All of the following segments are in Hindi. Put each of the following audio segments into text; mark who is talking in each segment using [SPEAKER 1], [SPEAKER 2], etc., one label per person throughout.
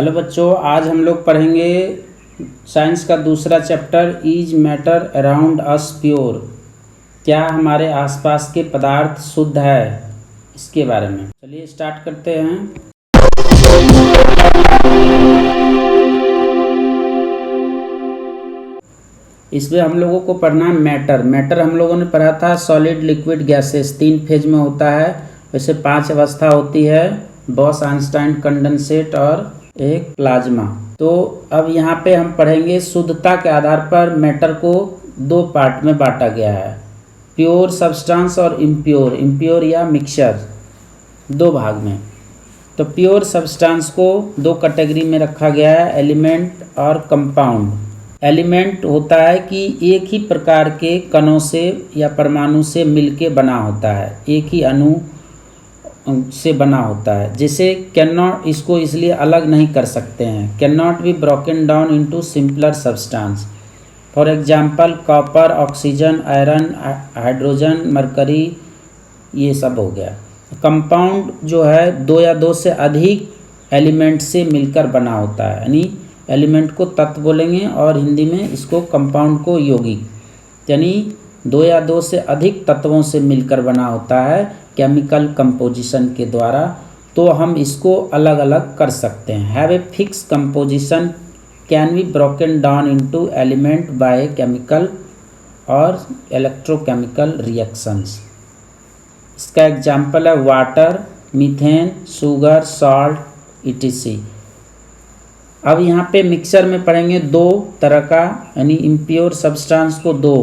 [SPEAKER 1] हेलो बच्चों, आज हम लोग पढ़ेंगे साइंस का दूसरा chapter is matter around us pure. क्या हमारे आसपास के पदार्थ शुद्ध है, इसके बारे में। चलिए स्टार्ट करते हैं। इसमें हम लोगों को पढ़ना है मैटर। मैटर हम लोगों ने पढ़ा था सॉलिड, लिक्विड, गैसेस, 3 फेज में होता है। वैसे 5 अवस्था होती है, बॉस, आइंस्टाइन, कंडेंसेट और एक प्लाज्मा। तो अब यहाँ पे हम पढ़ेंगे शुद्धता के आधार पर मैटर को 2 पार्ट में बांटा गया है, प्योर सब्सटेंस और इम्प्योर, इम्प्योर या मिक्सचर, 2 भाग में। तो प्योर सब्सटेंस को 2 कैटेगरी में रखा गया है, एलिमेंट और कंपाउंड। एलिमेंट होता है कि एक ही प्रकार के कणों से या परमाणु से मिलके बना होता है, एक ही अणु से बना होता है। जैसे कैन नॉट, इसको इसलिए अलग नहीं कर सकते हैं, can not be broken down into simpler substance. For example copper, oxygen, iron, hydrogen, mercury, ये सब हो गया। कंपाउंड जो है 2 या 2 से अधिक एलिमेंट से मिलकर बना होता है, यानी एलिमेंट को तत्व बोलेंगे और हिंदी में इसको कंपाउंड को यौगिक, यानी 2 या 2 से अधिक तत्वों से मिलकर बना होता है केमिकल कंपोजिशन के द्वारा। तो हम इसको अलग अलग कर सकते हैं। Have a fix composition can be broken down into element by chemical और इलेक्ट्रोकेमिकल रिएक्शंस। इसका एग्जांपल है water, methane, sugar, salt, etc. अब यहाँ पे मिक्सचर में पढ़ेंगे 2 तरह का, यानी इम्प्योर सब्सटेंस को 2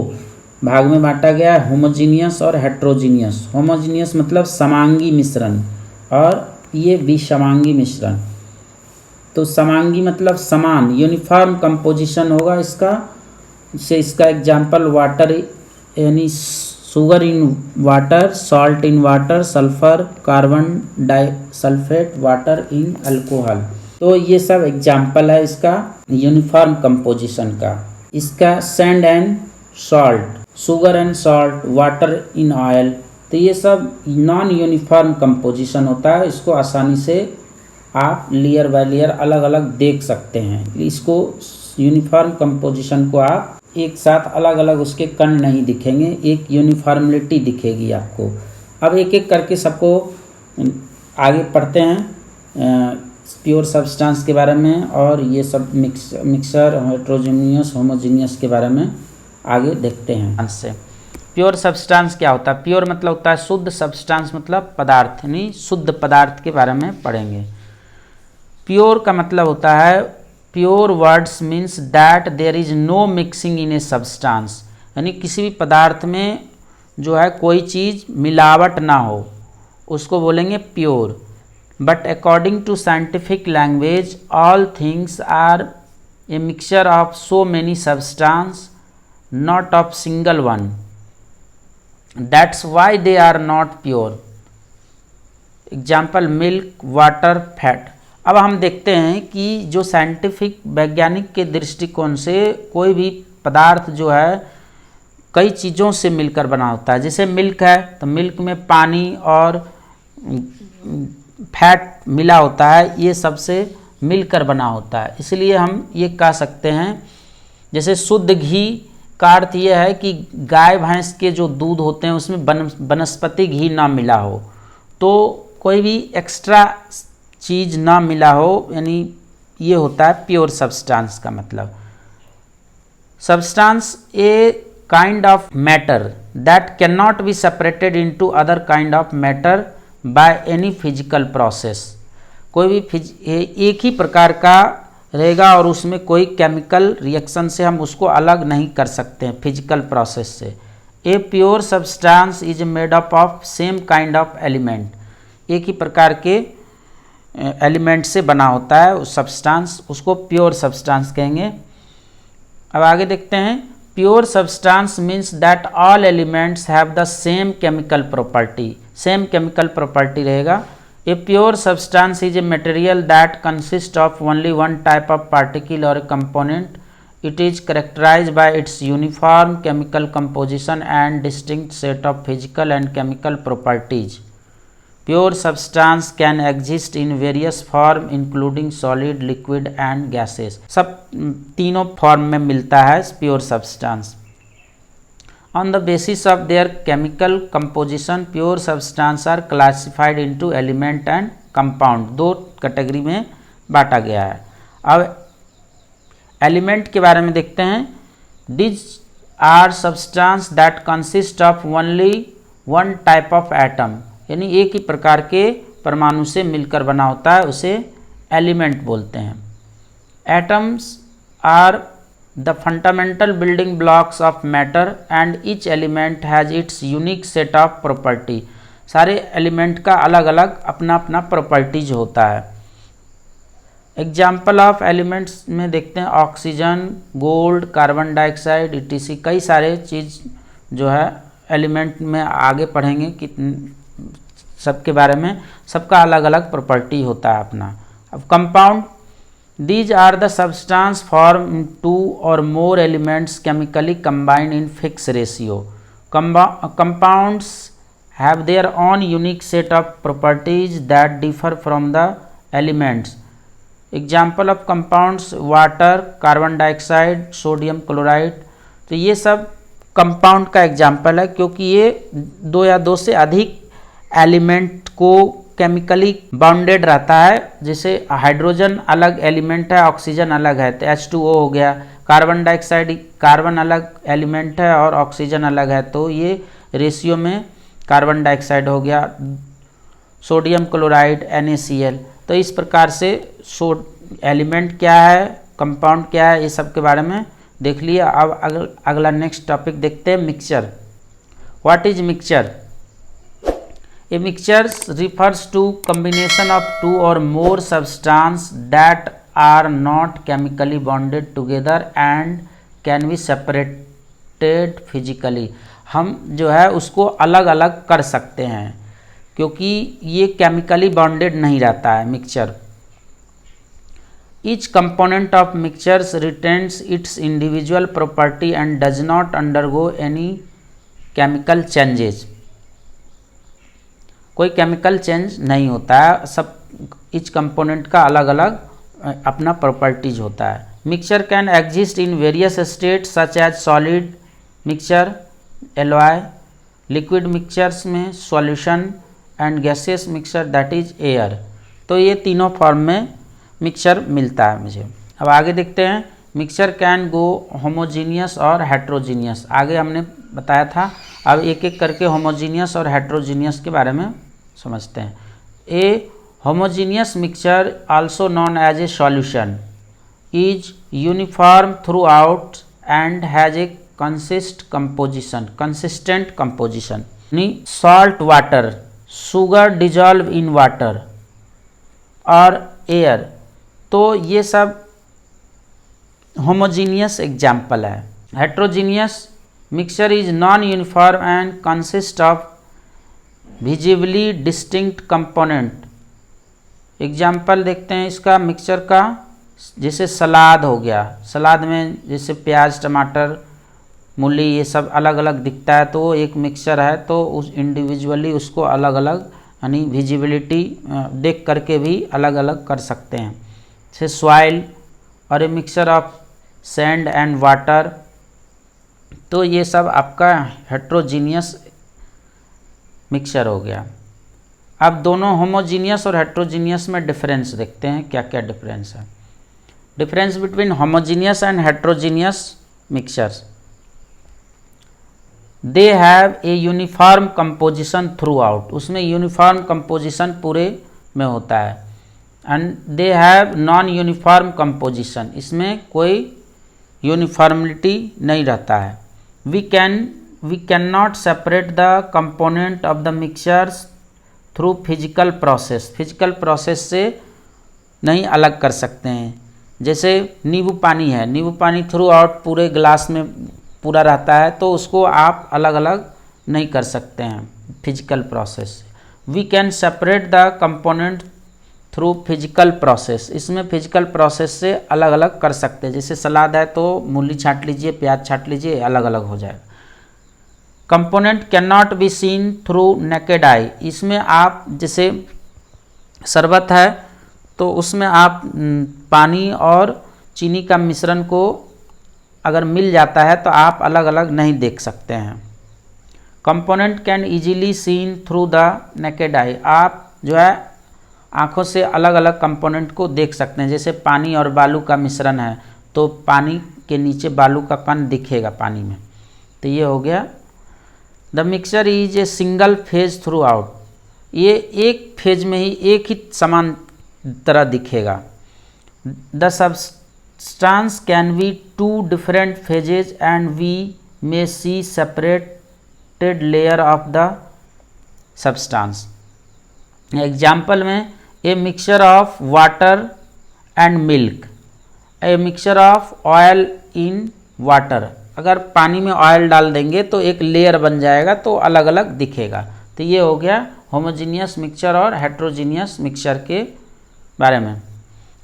[SPEAKER 1] भाग में बांटा गया है, होमोजीनियस और हेट्रोजीनियस। होमोजीनियस मतलब समांगी मिश्रण और ये विषमांगी मिश्रण। तो समांगी मतलब समान, यूनिफॉर्म कंपोजिशन होगा इसका। से इसका एग्जांपल वाटर, यानी sugar in water, salt in water, sulphur, carbon disulphate water in alcohol. तो ये सब एग्जांपल है इसका यूनिफॉर्म कंपोजिशन का। इसका sand and salt, sugar and salt, water in oil, तो ये सब नॉन यूनिफॉर्म कंपोजिशन होता है। इसको आसानी से आप लेयर बाय लेयर अलग अलग देख सकते हैं। इसको यूनिफॉर्म कंपोजिशन को आप एक साथ अलग अलग उसके कण नहीं दिखेंगे, एक यूनिफॉर्मिलिटी दिखेगी आपको। अब एक एक करके सबको आगे पढ़ते हैं प्योर सब्सटेंस के बारे में और ये सब मिक्सर, हेट्रोजीनियस, होमोजीनियस के बारे में आगे देखते हैं। से प्योर सब्सटेंस क्या होता है? प्योर मतलब होता है शुद्ध, सब्सटेंस मतलब पदार्थ, यानी शुद्ध पदार्थ के बारे में पढ़ेंगे। प्योर का मतलब होता है, pure words means that there is no mixing in a substance, यानी किसी भी पदार्थ में जो है कोई चीज़ मिलावट ना हो, उसको बोलेंगे pure. But according to scientific language all things are a mixture of so many substance, not of single one, that's why they are not pure. Example milk, water, fat. अब हम देखते हैं कि जो साइंटिफिक वैज्ञानिक के दृष्टिकोण से कोई भी पदार्थ जो है कई चीज़ों से मिलकर बना होता है। जैसे मिल्क है तो मिल्क में पानी और फैट मिला होता है, ये सबसे मिलकर बना होता है। इसलिए हम ये कह सकते हैं, जैसे शुद्ध घी का अर्थ यह है कि गाय भैंस के जो दूध होते हैं उसमें वनस्पति घी ना मिला हो, तो कोई भी एक्स्ट्रा चीज़ ना मिला हो, यानी ये होता है प्योर सब्सटेंस का मतलब। Substance a kind of matter that can not be separated into other kind of matter by any physical process. कोई भी एक ही प्रकार का रहेगा और उसमें कोई केमिकल रिएक्शन से हम उसको अलग नहीं कर सकते हैं फिजिकल प्रोसेस से। A pure substance is made up of same kind of element, एक ही प्रकार के एलिमेंट से बना होता है उस सब्सटेंस, उसको प्योर सब्सटेंस कहेंगे। अब आगे देखते हैं। Pure substance means that all elements have the same chemical property, same chemical property रहेगा। A pure substance is a material that consists of only one type of particle or a component. It is characterized by its uniform chemical composition and distinct set of physical and chemical properties. Pure substance can exist in various form including solid, liquid and gases. सब तीनों फॉर्म में मिलता है pure substance. On the basis of their chemical composition pure substance are classified into element and compound. दो कैटेगरी में बांटा गया है। अब एलिमेंट के बारे में देखते हैं। These are substance that consist of only one type of atom, यानी एक ही प्रकार के परमाणु से मिलकर बना होता है, उसे एलिमेंट बोलते हैं। Atoms are the fundamental building blocks of matter and each element has its unique set of property. सारे एलिमेंट का अलग अलग अपना अपना प्रॉपर्टीज होता है। एग्जाम्पल ऑफ एलिमेंट्स में देखते हैं oxygen, gold, carbon dioxide, etc। कई सारे चीज़ जो है एलिमेंट में आगे पढ़ेंगे कि सबके बारे में, सबका अलग अलग प्रॉपर्टी होता है अपना। अब compound, these are the substance form two or more elements chemically combined in fix ratio. Compounds have their own unique set of properties that differ from the elements. Example of compounds water, carbon dioxide, sodium chloride. तो ये सब कंपाउंड का एग्जाम्पल है, क्योंकि ये दो या दो से अधिक एलिमेंट को केमिकली बाउंडेड रहता है। जैसे हाइड्रोजन अलग एलिमेंट है, ऑक्सीजन अलग है, तो H2O हो गया। कार्बन डाइऑक्साइड, कार्बन अलग एलिमेंट है और ऑक्सीजन अलग है, तो ये रेशियो में कार्बन डाइऑक्साइड हो गया। Sodium chloride NaCl। तो इस प्रकार से एलिमेंट क्या है, कंपाउंड क्या है, ये सब के बारे में देख लिया। अब अगला नेक्स्ट टॉपिक देखते हैं, mixture. What is mixture? A mixture refers to combination of two or more substance that are not chemically bonded together and can be separated physically. हम जो है उसको अलग अलग कर सकते हैं, क्योंकि ये केमिकली बॉन्डेड नहीं रहता है mixture. Each component of mixtures retains it's individual property and does not undergo any chemical changes. कोई केमिकल चेंज नहीं होता है, सब ईच कंपोनेंट का अलग अलग अपना प्रॉपर्टीज होता है। Mixture can exist in various states such as solid mixture alloy, liquid mixtures में solution and gases mixture that is air. तो ये तीनों फॉर्म में मिक्सचर मिलता है मुझे। अब आगे देखते हैं, मिक्सचर कैन गो होमोजीनियस और हेट्रोजीनियस। आगे हमने बताया था, अब एक एक करके होमोजीनियस और हेट्रोजीनियस के बारे में समझते हैं। A homogeneous mixture also known as a solution is uniform throughout and has a consistent composition. Salt water, sugar dissolve in water और एयर। तो ये सब होमोजीनियस एग्जाम्पल है। Heterogeneous mixture is non uniform and consist of visibly distinct component. Example देखते हैं इसका मिक्सचर का, जैसे सलाद हो गया, सलाद में जैसे प्याज, टमाटर, मूली, ये सब अलग अलग दिखता है, तो एक मिक्सचर है, तो उस इंडिविजुअली उसको अलग अलग यानी विजिबिलिटी देख करके भी अलग अलग कर सकते हैं। जैसे सॉइल और ए mixture of sand and water. तो ये सब आपका हेट्रोजीनियस मिक्सचर हो गया। अब दोनों होमोजीनियस और हेट्रोजीनियस में डिफरेंस देखते हैं, क्या क्या डिफरेंस है। Difference between homogeneous and heterogeneous mixtures, they have a uniform composition throughout. उसमें यूनिफॉर्म कंपोजिशन पूरे में होता है। And they have non uniform composition, इसमें कोई यूनिफॉर्मिटी नहीं रहता है। We can not separate the component of the mixtures through physical process. Physical process से नहीं अलग कर सकते हैं। जैसे नींबू पानी है, नींबू पानी थ्रू आउट पूरे ग्लास में पूरा रहता है, तो उसको आप अलग अलग नहीं कर सकते हैं फिजिकल प्रोसेस से। We can separate the component through physical process, इसमें फिजिकल प्रोसेस से अलग अलग कर सकते हैं। जैसे सलाद है तो मूली छांट लीजिए, प्याज छांट लीजिए, अलग अलग हो जाएगा। Component can not be seen through naked eye. इसमें आप जैसे शरबत है तो उसमें आप पानी और चीनी का मिश्रण को अगर मिल जाता है तो आप अलग अलग नहीं देख सकते हैं। Component can easily seen through the naked eye. आप जो है आँखों से अलग अलग कंपोनेंट को देख सकते हैं। जैसे पानी और बालू का मिश्रण है तो पानी के नीचे बालू का कण दिखेगा पानी में। तो ये हो गया। The mixture is a single phase through out. ये एक फेज में ही एक ही समान तरह दिखेगा। The substance can be two different phases and we may see separated layer of the substance. Example में a mixture of water and milk, a mixture of oil in water. अगर पानी में ऑयल डाल देंगे तो एक लेयर बन जाएगा तो अलग अलग दिखेगा। तो ये हो गया होमोजीनियस मिक्सचर और हेट्रोजीनियस मिक्सचर के बारे में।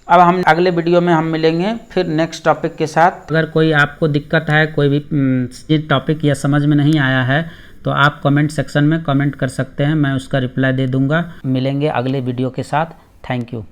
[SPEAKER 1] अब हम अगले वीडियो में हम मिलेंगे फिर नेक्स्ट टॉपिक के साथ। अगर कोई आपको दिक्कत है, कोई भी टॉपिक या समझ में नहीं आया है तो आप कमेंट सेक्शन में कमेंट कर सकते हैं, मैं उसका रिप्लाई दे दूंगा। मिलेंगे अगले वीडियो के साथ। Thank you.